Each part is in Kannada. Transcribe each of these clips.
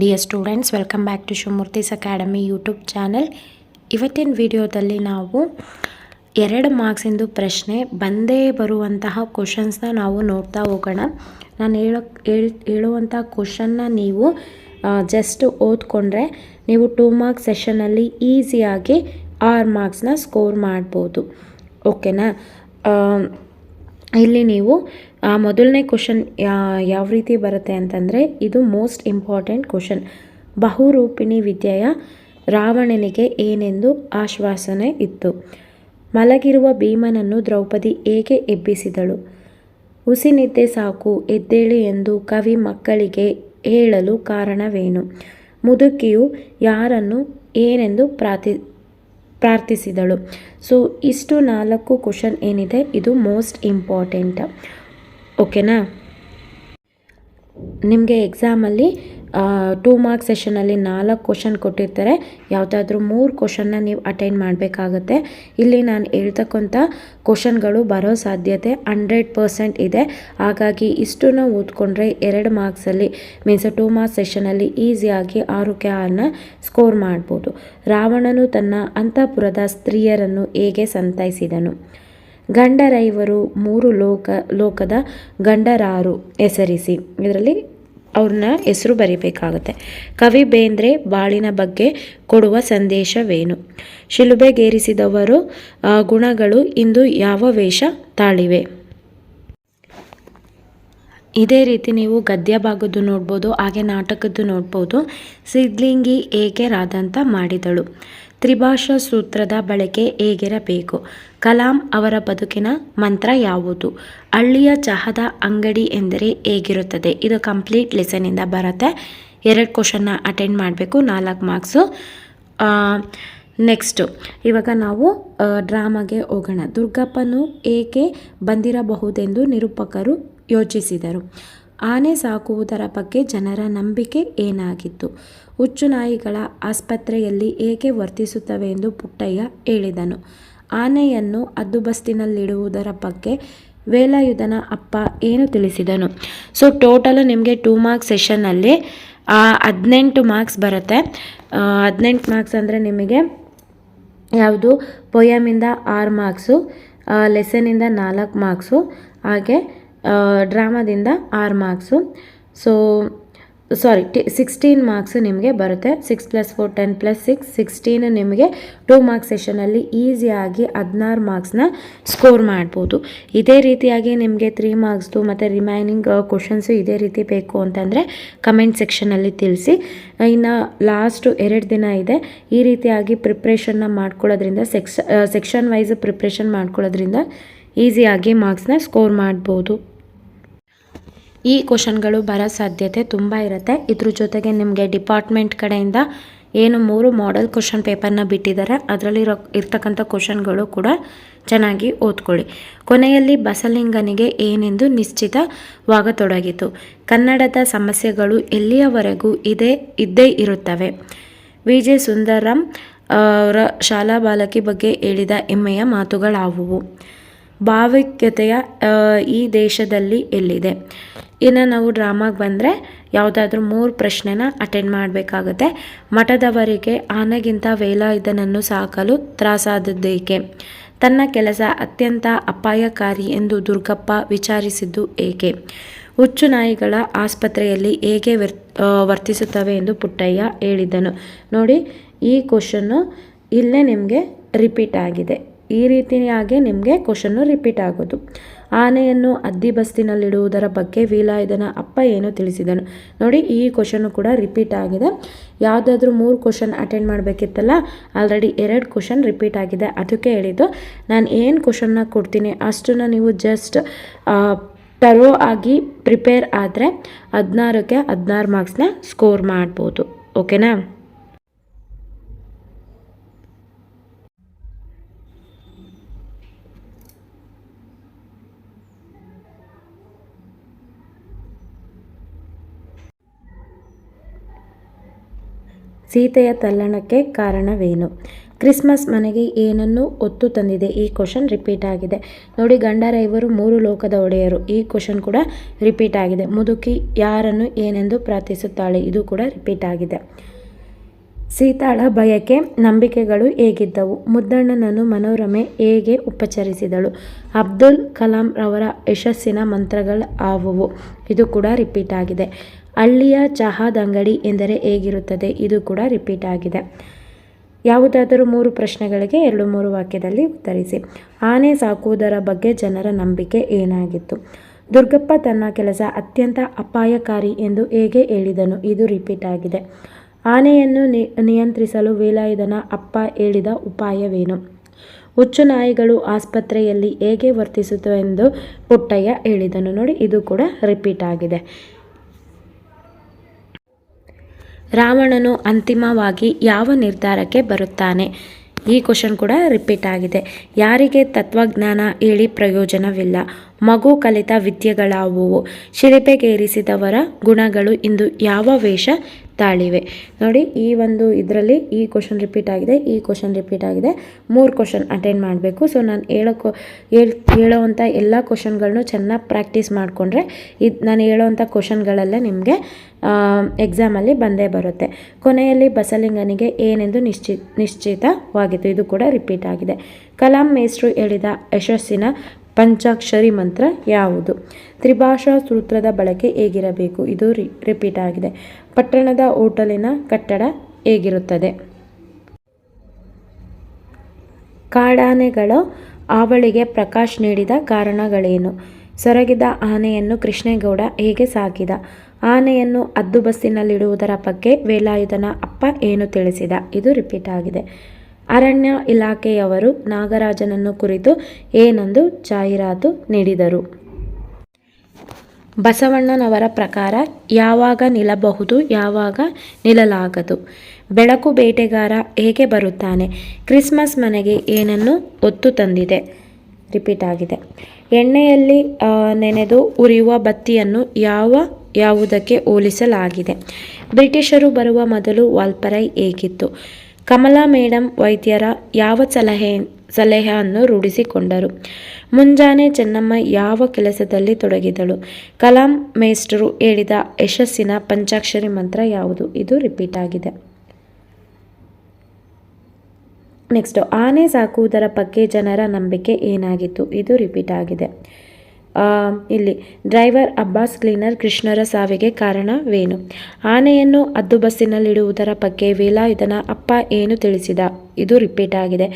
Dear students, welcome back to Shivamurthy's academy YouTube channel. ಇವತ್ತಿನ ವಿಡಿಯೋದಲ್ಲಿ ನಾವು 2 ಮಾರ್ಕ್ಸಿಂದು ಪ್ರಶ್ನೆ ಬಂದೇ ಬರುವಂತಹ ಕ್ವಶನ್ಸ್ನ ನಾವು ನೋಡ್ತಾ ಹೋಗೋಣ. ನಾನು ಹೇಳುವಂಥ ಕ್ವಶನ್ನ ನೀವು ಜಸ್ಟ್ ಓದ್ಕೊಂಡ್ರೆ ನೀವು 2 ಮಾರ್ಕ್ಸ್ ಸೆಷನಲ್ಲಿ ಈಸಿಯಾಗಿ 6 ಮಾರ್ಕ್ಸ್ನ ಸ್ಕೋರ್ ಮಾಡ್ಬೋದು. ಓಕೆನಾ? ಇಲ್ಲಿ ನೀವು ಮೊದಲನೇ ಕ್ವಶನ್ ಯಾವ ರೀತಿ ಬರುತ್ತೆ ಅಂತಂದರೆ, ಇದು ಮೋಸ್ಟ್ ಇಂಪಾರ್ಟೆಂಟ್ ಕ್ವಶನ್. ಬಹುರೂಪಿಣಿ ವಿದ್ಯೆಯ ರಾವಣನಿಗೆ ಏನೆಂದು ಆಶ್ವಾಸನೆ ಇತ್ತು? ಮಲಗಿರುವ ಭೀಮನನ್ನು ದ್ರೌಪದಿ ಹೇಗೆ ಎಬ್ಬಿಸಿದಳು? ಹುಸಿನಿದ್ದೆ ಸಾಕು, ಎದ್ದೇಳಿ ಎಂದು ಕವಿ ಮಕ್ಕಳಿಗೆ ಹೇಳಲು ಕಾರಣವೇನು? ಮುದುಕಿಯು ಯಾರನ್ನು ಏನೆಂದು ಪ್ರಾರ್ಥಿಸಿದಳು? ಸೊ ಇಷ್ಟು 4 ಕ್ವಶನ್ ಏನಿದೆ ಇದು ಮೋಸ್ಟ್ ಇಂಪಾರ್ಟೆಂಟ್. ಓಕೆನಾ? ನಿಮಗೆ ಎಕ್ಸಾಮಲ್ಲಿ 2 ಮಾರ್ಕ್ಸ್ ಸೆಷನಲ್ಲಿ 4 ಕ್ವಶನ್ ಕೊಟ್ಟಿರ್ತಾರೆ. ಯಾವುದಾದ್ರೂ 3 ಕ್ವಶನ್ನ ನೀವು ಅಟೆಂಡ್ ಮಾಡಬೇಕಾಗತ್ತೆ. ಇಲ್ಲಿ ನಾನು ಹೇಳ್ತಕ್ಕಂಥ ಕ್ವಶನ್ಗಳು ಬರೋ ಸಾಧ್ಯತೆ 100% ಇದೆ. ಹಾಗಾಗಿ ಇಷ್ಟನ್ನು ಓದ್ಕೊಂಡ್ರೆ 2 ಮಾರ್ಕ್ಸಲ್ಲಿ ಮೀನ್ಸ್ 2 ಮಾರ್ಕ್ಸ್ ಸೆಷನಲ್ಲಿ ಈಸಿಯಾಗಿ 6ಕ್ಕೆ 6ನ ಸ್ಕೋರ್ ಮಾಡ್ಬೋದು. ರಾವಣನು ತನ್ನ ಅಂತಃಪುರದ ಸ್ತ್ರೀಯರನ್ನು ಹೇಗೆ ಸಂತೈಸಿದನು? ಗಂಡರೈವರು 3 ಲೋಕದ ಗಂಡರಾರು ಹೆಸರಿಸಿ. ಇದರಲ್ಲಿ ಅವ್ರನ್ನ ಹೆಸರು ಬರಿಬೇಕಾಗುತ್ತೆ. ಕವಿ ಬೇಂದ್ರೆ ಬಾಳಿನ ಬಗ್ಗೆ ಕೊಡುವ ಸಂದೇಶವೇನು? ಶಿಲುಬೆಗೇರಿಸಿದವರು ಗುಣಗಳು ಇಂದು ಯಾವ ವೇಷ ತಾಳಿವೆ? ಇದೇ ರೀತಿ ನೀವು ಗದ್ಯ ಭಾಗದ್ದು ನೋಡ್ಬೋದು, ಹಾಗೆ ನಾಟಕದ್ದು ನೋಡ್ಬೋದು. ಸಿದ್ಲಿಂಗಿ ಹೇಗೆ ರಾದಂತ ಮಾಡಿದಳು? ತ್ರಿಭಾಷಾ ಸೂತ್ರದ ಬಳಕೆ ಹೇಗಿರಬೇಕು? ಕಲಾಂ ಅವರ ಬದುಕಿನ ಮಂತ್ರ ಯಾವುದು? ಹಳ್ಳಿಯ ಚಹದ ಅಂಗಡಿ ಎಂದರೆ ಹೇಗಿರುತ್ತದೆ? ಇದು ಕಂಪ್ಲೀಟ್ ಲೆಸನಿಂದ ಬರುತ್ತೆ. 2 ಕ್ವಶನ್ನ ಅಟೆಂಡ್ ಮಾಡಬೇಕು, 4 ಮಾರ್ಕ್ಸು. ನೆಕ್ಸ್ಟು ಇವಾಗ ನಾವು ಡ್ರಾಮಾಗೆ ಹೋಗೋಣ. ದುರ್ಗಪ್ಪನು ಏಕೆ ಬಂದಿರಬಹುದೆಂದು ನಿರೂಪಕರು ಯೋಚಿಸಿದರು? ಆನೆ ಸಾಕುವುದರ ಬಗ್ಗೆ ಜನರ ನಂಬಿಕೆ ಏನಾಗಿತ್ತು? ಹುಚ್ಚು ನಾಯಿಗಳ ಆಸ್ಪತ್ರೆಯಲ್ಲಿ ಹೇಗೆ ವರ್ತಿಸುತ್ತವೆ ಎಂದು ಪುಟ್ಟಯ್ಯ ಹೇಳಿದನು? ಆನೆಯನ್ನು ಹದ್ದುಬಸ್ತಿನಲ್ಲಿಡುವುದರ ಬಗ್ಗೆ ವೇಲಾಯುಧನ ಅಪ್ಪ ಏನು ತಿಳಿಸಿದನು? ಸೊ ಟೋಟಲು ನಿಮಗೆ 2 ಮಾರ್ಕ್ಸ್ ಸೆಷನ್ನಲ್ಲಿ 18 ಮಾರ್ಕ್ಸ್ ಬರುತ್ತೆ. 18 ಮಾರ್ಕ್ಸ್ ಅಂದರೆ ನಿಮಗೆ ಯಾವುದು ಪೊಯಮಿಂದ 6 ಮಾರ್ಕ್ಸು, ಲೆಸನಿಂದ 4 ಮಾರ್ಕ್ಸು, ಹಾಗೆ ಡ್ರಾಮಾದಿಂದ 6 ಮಾರ್ಕ್ಸು. ಸೊ 16 ಮಾರ್ಕ್ಸು ನಿಮಗೆ ಬರುತ್ತೆ. 6 + 4 10 + 6 16 ನಿಮಗೆ 2 ಮಾರ್ಕ್ಸ್ ಸೆಷನಲ್ಲಿ ಈಸಿಯಾಗಿ 16 ಮಾರ್ಕ್ಸ್ನ ಸ್ಕೋರ್ ಮಾಡ್ಬೋದು. ಇದೇ ರೀತಿಯಾಗಿ ನಿಮಗೆ 3 ಮಾರ್ಕ್ಸ್ದು ಮತ್ತು ರಿಮೈನಿಂಗ್ ಕ್ವಶನ್ಸು ಇದೇ ರೀತಿ ಬೇಕು ಅಂತಂದರೆ ಕಮೆಂಟ್ ಸೆಕ್ಷನಲ್ಲಿ ತಿಳಿಸಿ. ಇನ್ನು ಲಾಸ್ಟು 2 ದಿನ ಇದೆ. ಈ ರೀತಿಯಾಗಿ ಪ್ರಿಪ್ರೇಷನ್ನ ಮಾಡ್ಕೊಳ್ಳೋದ್ರಿಂದ ಸೆಕ್ಷನ್ ವೈಸ್ ಪ್ರಿಪ್ರೇಷನ್ ಮಾಡ್ಕೊಳ್ಳೋದ್ರಿಂದ ಈಸಿಯಾಗಿ ಮಾರ್ಕ್ಸ್ನ ಸ್ಕೋರ್ ಮಾಡ್ಬೋದು. ಈ ಕ್ವಶನ್ಗಳು ಬರೋ ಸಾಧ್ಯತೆ ತುಂಬ ಇರುತ್ತೆ. ಇದ್ರ ಜೊತೆಗೆ ನಿಮಗೆ ಡಿಪಾರ್ಟ್ಮೆಂಟ್ ಕಡೆಯಿಂದ ಏನು 3 ಮಾಡೆಲ್ ಕ್ವಶನ್ ಪೇಪರ್ನ ಬಿಟ್ಟಿದ್ದಾರೆ, ಅದರಲ್ಲಿ ಇರ್ತಕ್ಕಂಥ ಕ್ವಶನ್ಗಳು ಕೂಡ ಚೆನ್ನಾಗಿ ಓದ್ಕೊಳ್ಳಿ. ಕೊನೆಯಲ್ಲಿ ಬಸಲಿಂಗನಿಗೆ ಏನೆಂದು ನಿಶ್ಚಿತವಾಗತೊಡಗಿತು? ಕನ್ನಡದ ಸಮಸ್ಯೆಗಳು ಎಲ್ಲಿಯವರೆಗೂ ಇದ್ದೇ ಇರುತ್ತವೆ? ವಿ.ಜೆ. ಸುಂದರಂ ಅವರ ಶಾಲಾ ಬಾಲಕಿ ಬಗ್ಗೆ ಹೇಳಿದ ಹೆಮ್ಮೆಯ ಮಾತುಗಳಾವುವು? ಭಾವೈಕ್ಯತೆಯ ಈ ದೇಶದಲ್ಲಿ ಎಲ್ಲಿದೆ? ಇನ್ನು ನಾವು ಡ್ರಾಮಾಗೆ ಬಂದರೆ ಯಾವುದಾದ್ರೂ 3 ಪ್ರಶ್ನೆನ ಅಟೆಂಡ್ ಮಾಡಬೇಕಾಗುತ್ತೆ. ಮಠದವರಿಗೆ ಆನೆಗಿಂತ ವೇಲಾಯುಧನನ್ನು ಸಾಕಲು ತ್ರಾಸಾದದ್ದೇಕೆ? ತನ್ನ ಕೆಲಸ ಅತ್ಯಂತ ಅಪಾಯಕಾರಿ ಎಂದು ದುರ್ಗಪ್ಪ ವಿಚಾರಿಸಿದ್ದು ಏಕೆ? ಹುಚ್ಚು ನಾಯಿಗಳ ಆಸ್ಪತ್ರೆಯಲ್ಲಿ ಹೇಗೆ ವರ್ತಿಸುತ್ತವೆ ಎಂದು ಪುಟ್ಟಯ್ಯ ಹೇಳಿದನು. ನೋಡಿ, ಈ ಕ್ವಶನ್ನು ಇಲ್ಲೇ ನಿಮಗೆ ರಿಪೀಟ್ ಆಗಿದೆ. ಈ ರೀತಿಯಾಗಿ ನಿಮಗೆ ಕ್ವಶನ್ನು ರಿಪೀಟ್ ಆಗೋದು. ಆನೆಯನ್ನು ಹದ್ದಿಬಸ್ತಿನಲ್ಲಿಡುವುದರ ಬಗ್ಗೆ ವೇಲಾಯುಧನ ಅಪ್ಪ ಏನು ತಿಳಿಸಿದನು? ನೋಡಿ, ಈ ಕ್ವಶನ್ನು ಕೂಡ ರಿಪೀಟ್ ಆಗಿದೆ. ಯಾವುದಾದ್ರೂ 3 ಕ್ವಶನ್ ಅಟೆಂಡ್ ಮಾಡಬೇಕಿತ್ತಲ್ಲ, ಆಲ್ರೆಡಿ 2 ಕ್ವಶನ್ ರಿಪೀಟ್ ಆಗಿದೆ. ಅದಕ್ಕೆ ಹೇಳಿದ್ದು ನಾನು ಏನು ಕ್ವಶನ್ನ ಕೊಡ್ತೀನಿ ಅಷ್ಟನ್ನು ನೀವು ಜಸ್ಟ್ ತರೋ ಆಗಿ ಪ್ರಿಪೇರ್ ಆದರೆ 16ಕ್ಕೆ 16 ಮಾರ್ಕ್ಸ್ನ ಸ್ಕೋರ್ ಮಾಡ್ಬೋದು. ಓಕೆನಾ? ಸೀತೆಯ ತಲ್ಲಣಕ್ಕೆ ಕಾರಣವೇನು? ಕ್ರಿಸ್ಮಸ್ ಮನೆಗೆ ಏನನ್ನು ಹೊತ್ತು ತಂದಿದೆ? ಈ ಕ್ವಶನ್ ರಿಪೀಟ್ ಆಗಿದೆ. ನೋಡಿ, ಗಂಡರ ಇವರು 3 ಲೋಕದ ಒಡೆಯರು. ಈ ಕ್ವಶನ್ ಕೂಡ ರಿಪೀಟ್ ಆಗಿದೆ. ಮುದುಕಿ ಯಾರನ್ನು ಏನೆಂದು ಪ್ರಾರ್ಥಿಸುತ್ತಾಳೆ? ಇದು ಕೂಡ ರಿಪೀಟ್ ಆಗಿದೆ. ಸೀತಾಳ ಬಯಕೆ ನಂಬಿಕೆಗಳು ಹೇಗಿದ್ದವು? ಮುದ್ದಣ್ಣನನ್ನು ಮನೋರಮೆ ಹೇಗೆ ಉಪಚರಿಸಿದಳು? ಅಬ್ದುಲ್ ಕಲಾಂ ರವರ ಯಶಸ್ಸಿನ ಮಂತ್ರಗಳು ಯಾವುವು? ಇದು ಕೂಡ ರಿಪೀಟ್ ಆಗಿದೆ. ಹಳ್ಳಿಯ ಚಹಾದಂಗಡಿ ಎಂದರೆ ಹೇಗಿರುತ್ತದೆ? ಇದು ಕೂಡ ರಿಪೀಟ್ ಆಗಿದೆ. ಯಾವುದಾದರೂ 3 ಪ್ರಶ್ನೆಗಳಿಗೆ 2-3 ವಾಕ್ಯದಲ್ಲಿ ಉತ್ತರಿಸಿ. ಆನೆ ಸಾಕುವುದರ ಬಗ್ಗೆ ಜನರ ನಂಬಿಕೆ ಏನಾಗಿತ್ತು? ದುರ್ಗಪ್ಪ ತನ್ನ ಕೆಲಸ ಅತ್ಯಂತ ಅಪಾಯಕಾರಿ ಎಂದು ಹೇಗೆ ಹೇಳಿದನು? ಇದು ರಿಪೀಟ್ ಆಗಿದೆ. ಆನೆಯನ್ನು ನಿಯಂತ್ರಿಸಲು ವೇಲಾಯುಧನ ಅಪ್ಪ ಹೇಳಿದ ಉಪಾಯವೇನು? ಹುಚ್ಚು ನಾಯಿಗಳು ಆಸ್ಪತ್ರೆಯಲ್ಲಿ ಹೇಗೆ ವರ್ತಿಸುತ್ತವೆಂದು ಪುಟ್ಟಯ್ಯ ಹೇಳಿದನು. ನೋಡಿ, ಇದು ಕೂಡ ರಿಪೀಟ್ ಆಗಿದೆ. ರಾವಣನು ಅಂತಿಮವಾಗಿ ಯಾವ ನಿರ್ಧಾರಕ್ಕೆ ಬರುತ್ತಾನೆ? ಈ ಕ್ವಶನ್ ಕೂಡ ರಿಪೀಟ್ ಆಗಿದೆ. ಯಾರಿಗೆ ತತ್ವಜ್ಞಾನ ಹೇಳಿ ಪ್ರಯೋಜನವಿಲ್ಲ? ಮಗು ಕಲಿತ ವಿದ್ಯೆಗಳಾವುವು? ಶಿಲಿಪೆಗೇರಿಸಿದವರ ಗುಣಗಳು ಇಂದು ಯಾವ ವೇಷ ತಾಳಿವೆ? ನೋಡಿ, ಈ ಒಂದು ಇದರಲ್ಲಿ ಈ ಕ್ವಶನ್ ರಿಪೀಟ್ ಆಗಿದೆ, ಈ ಕ್ವಶನ್ ರಿಪೀಟ್ ಆಗಿದೆ. 3 ಕ್ವಶನ್ ಅಟೆಂಡ್ ಮಾಡಬೇಕು. ಸೊ ನಾನು ಹೇಳೋವಂಥ ಎಲ್ಲ ಕ್ವಶನ್ಗಳನ್ನು ಚೆನ್ನಾಗಿ ಪ್ರಾಕ್ಟೀಸ್ ಮಾಡಿಕೊಂಡ್ರೆ ನಾನು ಹೇಳೋವಂಥ ಕ್ವಶನ್ಗಳೆಲ್ಲ ನಿಮಗೆ ಎಕ್ಸಾಮಲ್ಲಿ ಬಂದೇ ಬರುತ್ತೆ. ಕೊನೆಯಲ್ಲಿ ಬಸಲಿಂಗನಿಗೆ ಏನೆಂದು ನಿಶ್ಚಿತವಾಗಿತ್ತು. ಇದು ಕೂಡ ರಿಪೀಟ್ ಆಗಿದೆ. ಕಲಾಂ ಮೇಷ್ಟ್ರು ಹೇಳಿದ ಯಶಸ್ಸಿನ ಪಂಚಾಕ್ಷರಿ ಮಂತ್ರ ಯಾವುದು? ತ್ರಿಭಾಷಾ ಸೂತ್ರದ ಬಳಕೆ ಹೇಗಿರಬೇಕು? ಇದು ರಿಪೀಟ್ ಆಗಿದೆ. ಪಟ್ಟಣದ ಹೋಟೆಲಿನ ಕಟ್ಟಡ ಹೇಗಿರುತ್ತದೆ? ಕಾಡಾನೆಗಳ ಹಾವಳಿಗೆ ಪ್ರಕಾಶ್ ನೀಡಿದ ಕಾರಣಗಳೇನು? ಸೊರಗಿದ ಆನೆಯನ್ನು ಕೃಷ್ಣೇಗೌಡ ಹೇಗೆ ಸಾಕಿದ? ಆನೆಯನ್ನು ಹದ್ದುಬಸ್ತಿನಲ್ಲಿಡುವುದರ ಬಗ್ಗೆ ವೇಲಾಯುಧನ ಅಪ್ಪ ಏನು ತಿಳಿಸಿದ? ಇದು ರಿಪೀಟ್ ಆಗಿದೆ. ಅರಣ್ಯ ಇಲಾಖೆಯವರು ನಾಗರಾಜನನ್ನು ಕುರಿತು ಏನೆಂದು ಜಾಹೀರಾತು ನೀಡಿದರು? ಬಸವಣ್ಣನವರ ಪ್ರಕಾರ ಯಾವಾಗ ನಿಲ್ಲಬಹುದು, ಯಾವಾಗ ನಿಲ್ಲಲಾಗದು? ಬೆಳಕು ಬೇಟೆಗಾರ ಹೇಗೆ ಬರುತ್ತಾನೆ? ಕ್ರಿಸ್ಮಸ್ ಮನೆಗೆ ಏನನ್ನು ಹೊತ್ತು ತಂದಿದೆ? ರಿಪೀಟ್ ಆಗಿದೆ. ಎಣ್ಣೆಯಲ್ಲಿ ನೆನೆದು ಉರಿಯುವ ಬತ್ತಿಯನ್ನು ಯಾವುದಕ್ಕೆ ಹೋಲಿಸಲಾಗಿದೆ? ಬ್ರಿಟಿಷರು ಬರುವ ಮೊದಲು ವಾಲ್ಪರೈ ಹೇಗಿತ್ತು? ಕಮಲಾ ಮೇಡಮ್ ವೈದ್ಯರ ಯಾವ ಸಲಹೆಯನ್ನು ರೂಢಿಸಿಕೊಂಡರು? ಮುಂಜಾನೆ ಚೆನ್ನಮ್ಮ ಯಾವ ಕೆಲಸದಲ್ಲಿ ತೊಡಗಿದಳು? ಕಲಾಂ ಮೇಷ್ಟ್ರು ಹೇಳಿದ ಯಶಸ್ಸಿನ ಪಂಚಾಕ್ಷರಿ ಮಂತ್ರ ಯಾವುದು? ಇದು ರಿಪೀಟ್ ಆಗಿದೆ. ನೆಕ್ಸ್ಟ್, ಆನೆ ಸಾಕುವುದರ ಬಗ್ಗೆ ಜನರ ನಂಬಿಕೆ ಏನಾಗಿತ್ತು? ಇದು ರಿಪೀಟ್ ಆಗಿದೆ. ಇಲ್ಲಿ ಡ್ರೈವರ್ ಅಬ್ಬಾಸ್ ಕ್ಲೀನರ್ ಕೃಷ್ಣರ ಸಾವಿಗೆ ಕಾರಣವೇನು? ಆನೆಯನ್ನು ಹದ್ದುಬಸ್ತಿನಲ್ಲಿಡುವುದರ ಬಗ್ಗೆ ವೇಲಾಯುಧನ ಅಪ್ಪ ಏನು ತಿಳಿಸಿದ? ಇದು ರಿಪೀಟ್ ಆಗಿದೆ.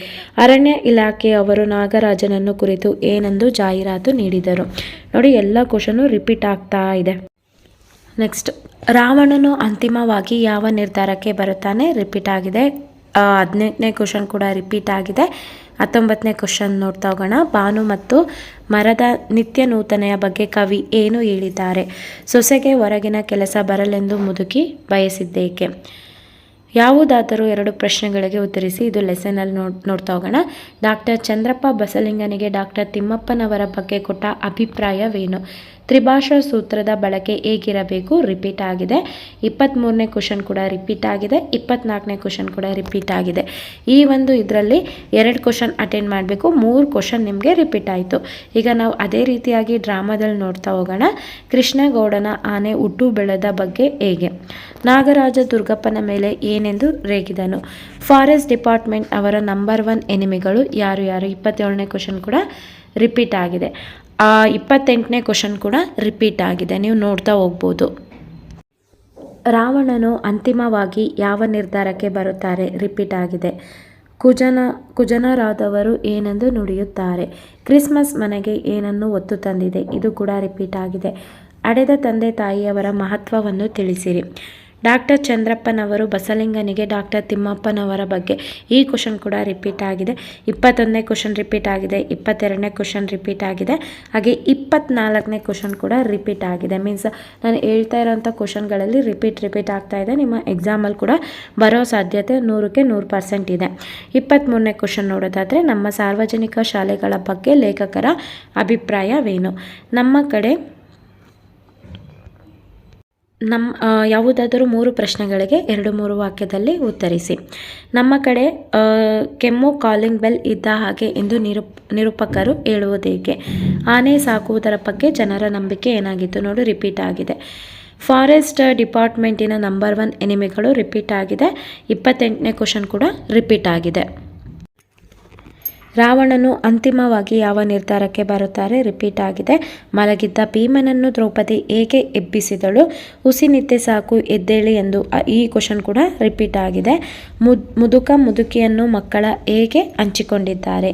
ಅರಣ್ಯ ಇಲಾಖೆಯವರು ನಾಗರಾಜನನ್ನು ಕುರಿತು ಏನೆಂದು ಜಾಹೀರಾತು ನೀಡಿದರು? ನೋಡಿ, ಎಲ್ಲ ಕ್ವಶನು ರಿಪೀಟ್ ಆಗ್ತಾ ಇದೆ. ನೆಕ್ಸ್ಟ್, ರಾವಣನು ಅಂತಿಮವಾಗಿ ಯಾವ ನಿರ್ಧಾರಕ್ಕೆ ಬರುತ್ತಾನೆ? ರಿಪೀಟ್ ಆಗಿದೆ. 18ನೇ ಕ್ವಶನ್ ಕೂಡ ರಿಪೀಟ್ ಆಗಿದೆ. 19ನೇ ಕ್ವಶನ್ ನೋಡ್ತಾ ಹೋಗೋಣ. ಭಾನು ಮತ್ತು ಮರದ ನಿತ್ಯ ನೂತನೆಯ ಬಗ್ಗೆ ಕವಿ ಏನು ಹೇಳಿದ್ದಾರೆ? ಸೊಸೆಗೆ ಹೊರಗಿನ ಕೆಲಸ ಬರಲೆಂದು ಮುದುಕಿ ಬಯಸಿದ್ದೇಕೆ? ಯಾವುದಾದರೂ 2 ಪ್ರಶ್ನೆಗಳಿಗೆ ಉತ್ತರಿಸಿ. ಇದು ಲೆಸನಲ್ಲಿ ನೋಡ್ತಾ ಹೋಗೋಣ. ಡಾಕ್ಟರ್ ಚಂದ್ರಪ್ಪ ಬಸಲಿಂಗನಿಗೆ ಡಾಕ್ಟರ್ ತಿಮ್ಮಪ್ಪನವರ ಬಗ್ಗೆ ಕೊಟ್ಟ ಅಭಿಪ್ರಾಯವೇನು? ತ್ರಿಭಾಷಾ ಸೂತ್ರದ ಬಳಕೆ ಹೇಗಿರಬೇಕು? ರಿಪೀಟ್ ಆಗಿದೆ. 23ನೇ ಕ್ವಶನ್ ಕೂಡ ರಿಪೀಟ್ ಆಗಿದೆ. 24ನೇ ಕ್ವಶನ್ ಕೂಡ ರಿಪೀಟ್ ಆಗಿದೆ. ಈ ಒಂದು ಇದರಲ್ಲಿ 2 ಕ್ವಶನ್ ಅಟೆಂಡ್ ಮಾಡಬೇಕು. 3 ಕ್ವಶನ್ ನಿಮಗೆ ರಿಪೀಟ್ ಆಯಿತು. ಈಗ ನಾವು ಅದೇ ರೀತಿಯಾಗಿ ಡ್ರಾಮಾದಲ್ಲಿ ನೋಡ್ತಾ ಹೋಗೋಣ. ಕೃಷ್ಣೇಗೌಡನ ಆನೆ ಹುಟ್ಟು ಬೆಳೆದ ಬಗ್ಗೆ ಹೇಗೆ? ನಾಗರಾಜ ದುರ್ಗಪ್ಪನ ಮೇಲೆ ಏನೆಂದು ರೇಗಿದನು? ಫಾರೆಸ್ಟ್ ಡಿಪಾರ್ಟ್ಮೆಂಟ್ ಅವರ ನಂಬರ್ 1 ಎನಿಮಿಗಳು ಯಾರು? 27ನೇ ಕ್ವಶನ್ ಕೂಡ ರಿಪೀಟ್ ಆಗಿದೆ. 28ನೇ ಕ್ವಶನ್ ಕೂಡ ರಿಪೀಟ್ ಆಗಿದೆ. ನೀವು ನೋಡ್ತಾ ಹೋಗ್ಬೋದು. ರಾವಣನು ಅಂತಿಮವಾಗಿ ಯಾವ ನಿರ್ಧಾರಕ್ಕೆ ಬರುತ್ತಾರೆ? ರಿಪೀಟ್ ಆಗಿದೆ. ಕುಜನರಾದವರು ಏನೆಂದು ನುಡಿಯುತ್ತಾರೆ? ಕ್ರಿಸ್ಮಸ್ ಮನೆಗೆ ಏನನ್ನು ಹೊತ್ತು ತಂದಿದೆ? ಇದು ಕೂಡ ರಿಪೀಟ್ ಆಗಿದೆ. ಹಡೆದ ತಂದೆ ತಾಯಿಯವರ ಮಹತ್ವವನ್ನು ತಿಳಿಸಿರಿ. ಡಾಕ್ಟರ್ ಚಂದ್ರಪ್ಪನವರು ಬಸಲಿಂಗನಿಗೆ ಡಾಕ್ಟರ್ ತಿಮ್ಮಪ್ಪನವರ ಬಗ್ಗೆ. ಈ ಕ್ವಶನ್ ಕೂಡ ರಿಪೀಟ್ ಆಗಿದೆ. 21ನೇ ಕ್ವಶನ್ ರಿಪೀಟ್ ಆಗಿದೆ. 22ನೇ ಕ್ವಶನ್ ರಿಪೀಟ್ ಆಗಿದೆ. ಹಾಗೆ 24ನೇ ಕ್ವಶನ್ ಕೂಡ ರಿಪೀಟ್ ಆಗಿದೆ. ಮೀನ್ಸ್ ನಾನು ಹೇಳ್ತಾ ಇರೋಂಥ ಕ್ವಶನ್ಗಳಲ್ಲಿ ರಿಪೀಟ್ ಆಗ್ತಾ ಇದೆ. ನಿಮ್ಮ ಎಕ್ಸಾಮಲ್ಲಿ ಕೂಡ ಬರೋ ಸಾಧ್ಯತೆ 100ಕ್ಕೆ 100% ಇದೆ. 23ನೇ ಕ್ವಶನ್ ನೋಡೋದಾದರೆ, ನಮ್ಮ ಸಾರ್ವಜನಿಕ ಶಾಲೆಗಳ ಬಗ್ಗೆ ಲೇಖಕರ ಅಭಿಪ್ರಾಯವೇನು? ನಮ್ಮ ಕಡೆ ಯಾವುದಾದರೂ 3 ಪ್ರಶ್ನೆಗಳಿಗೆ 2-3 ವಾಕ್ಯದಲ್ಲಿ ಉತ್ತರಿಸಿ. ನಮ್ಮ ಕಡೆ ಕೆಮ್ಮು ಕಾಲಿಂಗ್ ಬೆಲ್ ಇದ್ದ ಹಾಗೆ ಎಂದು ನಿರೂಪಕರು ಹೇಳುವುದೇಕೆ? ಆನೆ ಸಾಕುವುದರ ಬಗ್ಗೆ ಜನರ ನಂಬಿಕೆ ಏನಾಗಿತ್ತು? ನೋಡಿ, ರಿಪೀಟ್ ಆಗಿದೆ. ಫಾರೆಸ್ಟ್ ಡಿಪಾರ್ಟ್ಮೆಂಟಿನ ನಂಬರ್ 1 ಎನಿಮಿಗಳು ರಿಪೀಟ್ ಆಗಿದೆ. 28ನೇ ಕ್ವಶನ್ ಕೂಡ ರಿಪೀಟ್ ಆಗಿದೆ. ರಾವಣನು ಅಂತಿಮವಾಗಿ ಯಾವ ನಿರ್ಧಾರಕ್ಕೆ ಬರುತ್ತಾರೆ? ರಿಪೀಟ್ ಆಗಿದೆ. ಮಲಗಿದ್ದ ಭೀಮನನ್ನು ದ್ರೌಪದಿ ಏಕೆ ಎಬ್ಬಿಸಿದಳು? ಹುಸಿ ನಿದ್ದೆ ಸಾಕು, ಎದ್ದೇಳಿ ಎಂದು. ಈ ಕ್ವಶನ್ ಕೂಡ ರಿಪೀಟ್ ಆಗಿದೆ. ಮುದುಕ ಮುದುಕಿಯನ್ನು ಮಕ್ಕಳ ಹೇಗೆ ಹಂಚಿಕೊಂಡಿದ್ದಾರೆ?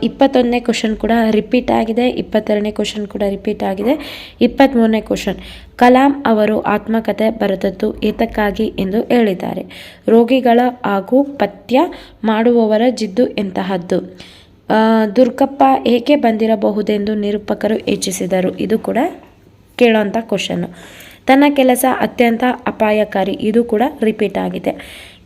21ನೇ ಕ್ವಶನ್ ಕೂಡ ರಿಪೀಟ್ ಆಗಿದೆ. 22ನೇ ಕ್ವಶನ್ ಕೂಡ ರಿಪೀಟ್ ಆಗಿದೆ. 23ನೇ ಕ್ವಶನ್, ಕಲಾಂ ಅವರು ಆತ್ಮಕಥೆ ಬರೆದದ್ದು ಏತಕ್ಕಾಗಿ ಎಂದು ಹೇಳಿದ್ದಾರೆ? ರೋಗಿಗಳ ಹಾಗೂ ಪಥ್ಯ ಮಾಡುವವರ ಜಿದ್ದು ಎಂತಹದ್ದು? ದುರ್ಗಪ್ಪ ಏಕೆ ಬಂದಿರಬಹುದೆಂದು ನಿರೂಪಕರು ಯೋಚಿಸಿದರು? ಇದು ಕೂಡ ಕೇಳೋಂಥ ಕ್ವಶನ್ನು. ತನ್ನ ಕೆಲಸ ಅತ್ಯಂತ ಅಪಾಯಕಾರಿ, ಇದು ಕೂಡ ರಿಪೀಟ್ ಆಗಿದೆ.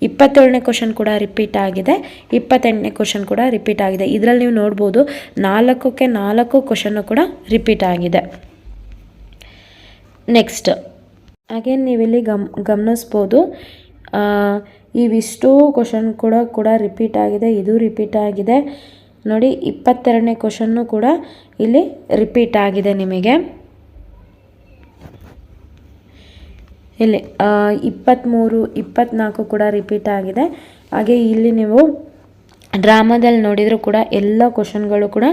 27ನೇ ಕ್ವಶನ್ ಕೂಡ ರಿಪೀಟ್ ಆಗಿದೆ. 28ನೇ ಕ್ವಶನ್ ಕೂಡ ರಿಪೀಟ್ ಆಗಿದೆ. ಇದರಲ್ಲಿ ನೀವು ನೋಡ್ಬೋದು 4ಕ್ಕೆ 4 ಕ್ವಶನ್ನು ಕೂಡ ರಿಪೀಟ್ ಆಗಿದೆ. ನೆಕ್ಸ್ಟ್ ಅಗೇನ್ ನೀವಿಲ್ಲಿ ಗಮನಿಸ್ಬೋದು, ಇವಿಷ್ಟು ಕ್ವಶನ್ ಕೂಡ ರಿಪೀಟ್ ಆಗಿದೆ. ಇದು ರಿಪೀಟ್ ಆಗಿದೆ. ನೋಡಿ, 22ನೇ ಕ್ವಶನ್ನು ಕೂಡ ಇಲ್ಲಿ ರಿಪೀಟ್ ಆಗಿದೆ ನಿಮಗೆ. ಇಲ್ಲಿ 23, 24 ಕೂಡ ರಿಪೀಟ್ ಆಗಿದೆ. ಹಾಗೆ ಇಲ್ಲಿ ನೀವು ಡ್ರಾಮಾದಲ್ಲಿ ನೋಡಿದರೂ ಕೂಡ ಎಲ್ಲ ಕ್ವಶನ್ಗಳು ಕೂಡ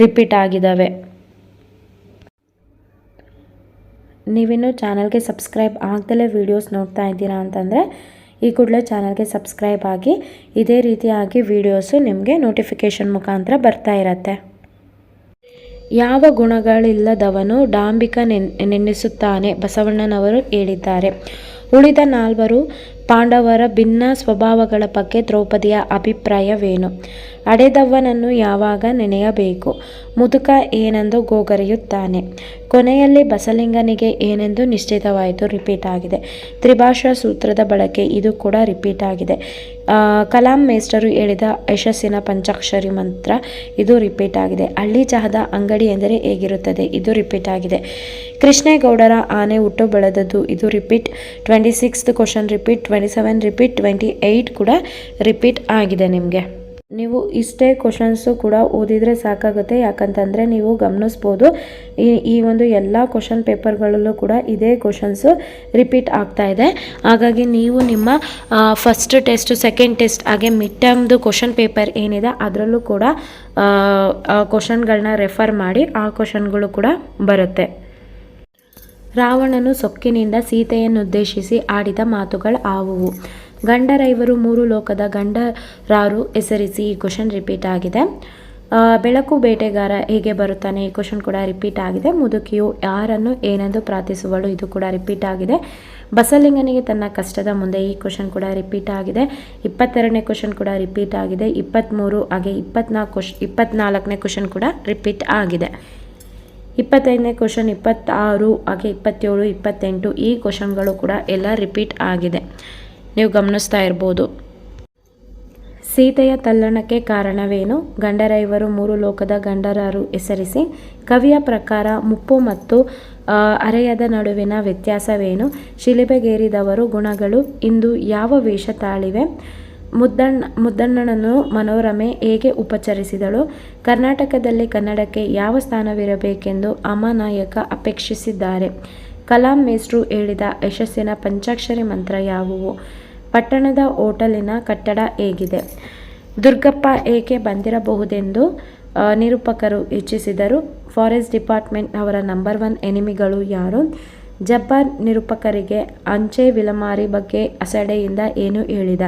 ರಿಪೀಟ್ ಆಗಿದ್ದಾವೆ. ನೀವಿನ್ನು ಚಾನಲ್ಗೆ ಸಬ್ಸ್ಕ್ರೈಬ್ ಆಗ್ದಲೇ ವೀಡಿಯೋಸ್ ನೋಡ್ತಾ ಇದ್ದೀರಾ ಅಂತಂದರೆ ಈ ಕೂಡಲೇ ಚಾನಲ್ಗೆ ಸಬ್ಸ್ಕ್ರೈಬ್ ಆಗಿ. ಇದೇ ರೀತಿಯಾಗಿ ವೀಡಿಯೋಸು ನಿಮಗೆ ನೋಟಿಫಿಕೇಷನ್ ಮುಖಾಂತರ ಬರ್ತಾ ಇರತ್ತೆ. ಯಾವ ಗುಣಗಳಿಲ್ಲದವನು ಡಾಂಬಿಕ ನೆನೆಸುತ್ತಾನೆ? ಬಸವಣ್ಣನವರು ಹೇಳಿದ್ದಾರೆ. ಉಳಿದ 4 ಪಾಂಡವರ ಭಿನ್ನ ಸ್ವಭಾವಗಳ ಬಗ್ಗೆ ದ್ರೌಪದಿಯ ಅಭಿಪ್ರಾಯವೇನು? ಅಡೆದವನನ್ನು ಯಾವಾಗ ನೆನೆಯಬೇಕು? ಮುದುಕ ಏನೆಂದು ಗೋಗರೆಯುತ್ತಾನೆ? ಕೊನೆಯಲ್ಲಿ ಬಸಲಿಂಗನಿಗೆ ಏನೆಂದು ನಿಶ್ಚಿತವಾಯಿತು? ರಿಪೀಟ್ ಆಗಿದೆ. ತ್ರಿಭಾಷಾ ಸೂತ್ರದ ಬಳಕೆ, ಇದು ಕೂಡ ರಿಪೀಟ್ ಆಗಿದೆ. ಕಲಾಂ ಮೇಸ್ಟರು ಹೇಳಿದ ಯಶಸ್ಸಿನ ಪಂಚಾಕ್ಷರಿ ಮಂತ್ರ, ಇದು ರಿಪೀಟ್ ಆಗಿದೆ. ಹಳ್ಳಿ ಚಹದ ಅಂಗಡಿ ಎಂದರೆ ಹೇಗಿರುತ್ತದೆ? ಇದು ರಿಪೀಟ್ ಆಗಿದೆ. ಕೃಷ್ಣೇಗೌಡರ ಆನೆ ಹುಟ್ಟು ಬೆಳೆದದ್ದು, ಇದು repeat. 26th question repeat. 27 repeat. 28 ಕೂಡ ರಿಪೀಟ್ ಆಗಿದೆ. ನಿಮಗೆ ನೀವು ಇಷ್ಟೇ ಕ್ವಶನ್ಸು ಕೂಡ ಓದಿದರೆ ಸಾಕಾಗುತ್ತೆ. ಯಾಕಂತಂದರೆ ನೀವು ಗಮನಿಸ್ಬೋದು, ಈ ಒಂದು ಎಲ್ಲ ಕ್ವಶನ್ ಪೇಪರ್ಗಳಲ್ಲೂ ಕೂಡ ಇದೇ ಕ್ವಶನ್ಸು ರಿಪೀಟ್ ಆಗ್ತಾ ಇದೆ. ಹಾಗಾಗಿ ನೀವು ನಿಮ್ಮ ಫಸ್ಟ್ ಟೆಸ್ಟ್, ಸೆಕೆಂಡ್ ಟೆಸ್ಟ್, ಹಾಗೆ ಮಿಡ್ ಟರ್ಮ್ದು ಕ್ವಶನ್ ಪೇಪರ್ ಏನಿದೆ ಅದರಲ್ಲೂ ಕೂಡ ಕ್ವಶನ್ಗಳನ್ನ ರೆಫರ್ ಮಾಡಿ ಆ ಕ್ವಶನ್ಗಳು ಕೂಡ ಬರುತ್ತೆ. ರಾವಣನು ಸೊಕ್ಕಿನಿಂದ ಸೀತೆಯನ್ನುದ್ದೇಶಿಸಿ ಆಡಿದ ಮಾತುಗಳು ಯಾವುವು? ಗಂಡರೈವರು 3 ಲೋಕದ ಗಂಡರಾರು ಹೆಸರಿಸಿ. ಈ ಕ್ವಶನ್ ರಿಪೀಟ್ ಆಗಿದೆ. ಬೆಳಕು ಬೇಟೆಗಾರ ಹೇಗೆ ಬರುತ್ತಾನೆ? ಈ ಕ್ವಶನ್ ಕೂಡ ರಿಪೀಟ್ ಆಗಿದೆ. ಮುದುಕಿಯು ಯಾರನ್ನು ಏನೆಂದು ಪ್ರಾರ್ಥಿಸುವಳು? ಇದು ಕೂಡ ರಿಪೀಟ್ ಆಗಿದೆ. ಬಸಲಿಂಗನಿಗೆ ತನ್ನ ಕಷ್ಟದ ಮುಂದೆ. ಈ ಕ್ವಶನ್ ಕೂಡ ರಿಪೀಟ್ ಆಗಿದೆ. 22ನೇ ಕ್ವಶನ್ ಕೂಡ ರಿಪೀಟ್ ಆಗಿದೆ. 23 ಹಾಗೆ 24ನೇ ಕ್ವಶನ್ ಕೂಡ ರಿಪೀಟ್ ಆಗಿದೆ. 25ನೇ ಕ್ವಶನ್, 26 ಹಾಗೆ 27, 28 ಈ ಕ್ವಶನ್ಗಳು ಕೂಡ ಎಲ್ಲ ರಿಪೀಟ್ ಆಗಿದೆ. ನೀವು ಗಮನಿಸ್ತಾ ಇರ್ಬೋದು. ಸೀತೆಯ ತಲ್ಲಣಕ್ಕೆ ಕಾರಣವೇನು? ಗಂಡರೈವರು 3 ಲೋಕದ ಗಂಡರಾರು ಹೆಸರಿಸಿ. ಕವಿಯ ಪ್ರಕಾರ ಮುಪ್ಪು ಮತ್ತು ಅರೆಯದ ನಡುವಿನ ವ್ಯತ್ಯಾಸವೇನು? ಶಿಲಿಬೆಗೇರಿದವರು ಗುಣಗಳು ಇಂದು ಯಾವ ವೇಷ ತಾಳಿವೆ? ಮುದ್ದಣ್ಣನನ್ನು ಮನೋರಮೆ ಹೇಗೆ ಉಪಚರಿಸಿದಳು? ಕರ್ನಾಟಕದಲ್ಲಿ ಕನ್ನಡಕ್ಕೆ ಯಾವ ಸ್ಥಾನವಿರಬೇಕೆಂದು ಅಮಾನಾಯಕ ಅಪೇಕ್ಷಿಸಿದ್ದಾರೆ? ಕಲಾಂ ಮೇಸ್ಟ್ರು ಹೇಳಿದ ಯಶಸ್ಸಿನ ಪಂಚಾಕ್ಷರಿ ಮಂತ್ರ ಯಾವುವು? ಪಟ್ಟಣದ ಹೋಟೆಲಿನ ಕಟ್ಟಡ ಹೇಗಿದೆ? ದುರ್ಗಪ್ಪ ಏಕೆ ಬಂದಿರಬಹುದೆಂದು ನಿರೂಪಕರು ಯೋಚಿಸಿದರು? ಫಾರೆಸ್ಟ್ ಡಿಪಾರ್ಟ್ಮೆಂಟ್ ಅವರ ನಂಬರ್ 1 ಎನಿಮಿಗಳು ಯಾರು? ಜಬ್ಬಾರ್ ನಿರೂಪಕರಿಗೆ ಅಂಚೆ ವಿಲಮಾರಿ ಬಗ್ಗೆ ಅಸಡೆಯಿಂದ ಏನು ಹೇಳಿದ?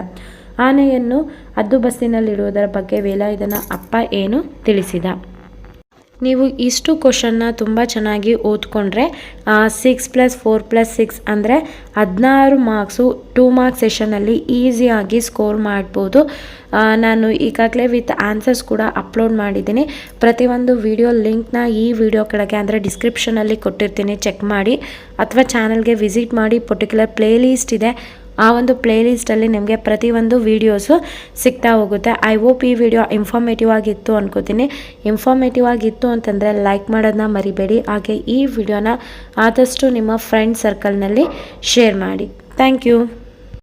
ಆನೆಯನ್ನು ಹದ್ದುಬಸ್ತಿನಲ್ಲಿಡುವುದರ ಬಗ್ಗೆ ವೇಲಾಯುಧನ ಅಪ್ಪ ಏನು ತಿಳಿಸಿದ? ನೀವು ಇಷ್ಟು ಕ್ವಶನ್ನ ತುಂಬ ಚೆನ್ನಾಗಿ ಓದ್ಕೊಂಡ್ರೆ 6+4+6 ಅಂದರೆ 16 ಮಾರ್ಕ್ಸು 2 ಮಾರ್ಕ್ಸ್ ಸೆಷನಲ್ಲಿ ಈಸಿಯಾಗಿ ಸ್ಕೋರ್ ಮಾಡ್ಬೋದು. ನಾನು ಈಗಾಗಲೇ ವಿತ್ ಆನ್ಸರ್ಸ್ ಕೂಡ ಅಪ್ಲೋಡ್ ಮಾಡಿದ್ದೀನಿ. ಪ್ರತಿಯೊಂದು ವಿಡಿಯೋ ಲಿಂಕ್ನ ಈ ವಿಡಿಯೋ ಕೆಳಗೆ ಅಂದರೆ ಡಿಸ್ಕ್ರಿಪ್ಷನಲ್ಲಿ ಕೊಟ್ಟಿರ್ತೀನಿ, ಚೆಕ್ ಮಾಡಿ. ಅಥವಾ ಚಾನಲ್ಗೆ ವಿಸಿಟ್ ಮಾಡಿ, ಪರ್ಟಿಕ್ಯುಲರ್ ಪ್ಲೇ ಲಿಸ್ಟ್ ಇದೆ, ಆ ಒಂದು ಪ್ಲೇಲಿಸ್ಟಲ್ಲಿ ನಿಮಗೆ ಪ್ರತಿಯೊಂದು ವೀಡಿಯೋಸು ಸಿಗ್ತಾ ಹೋಗುತ್ತೆ. ಐ ಹೋಪ್ ಈ ವಿಡಿಯೋ ಇನ್ಫಾರ್ಮೇಟಿವ್ ಆಗಿತ್ತು ಅನ್ಕೋತೀನಿ. ಇನ್ಫಾರ್ಮೇಟಿವ್ ಆಗಿತ್ತು ಅಂತಂದರೆ ಲೈಕ್ ಮಾಡೋದನ್ನ ಮರಿಬೇಡಿ. ಹಾಗೆ ಈ ವಿಡಿಯೋನ ಆದಷ್ಟು ನಿಮ್ಮ ಫ್ರೆಂಡ್ ಸರ್ಕಲ್ನಲ್ಲಿ ಶೇರ್ ಮಾಡಿ. Thank you.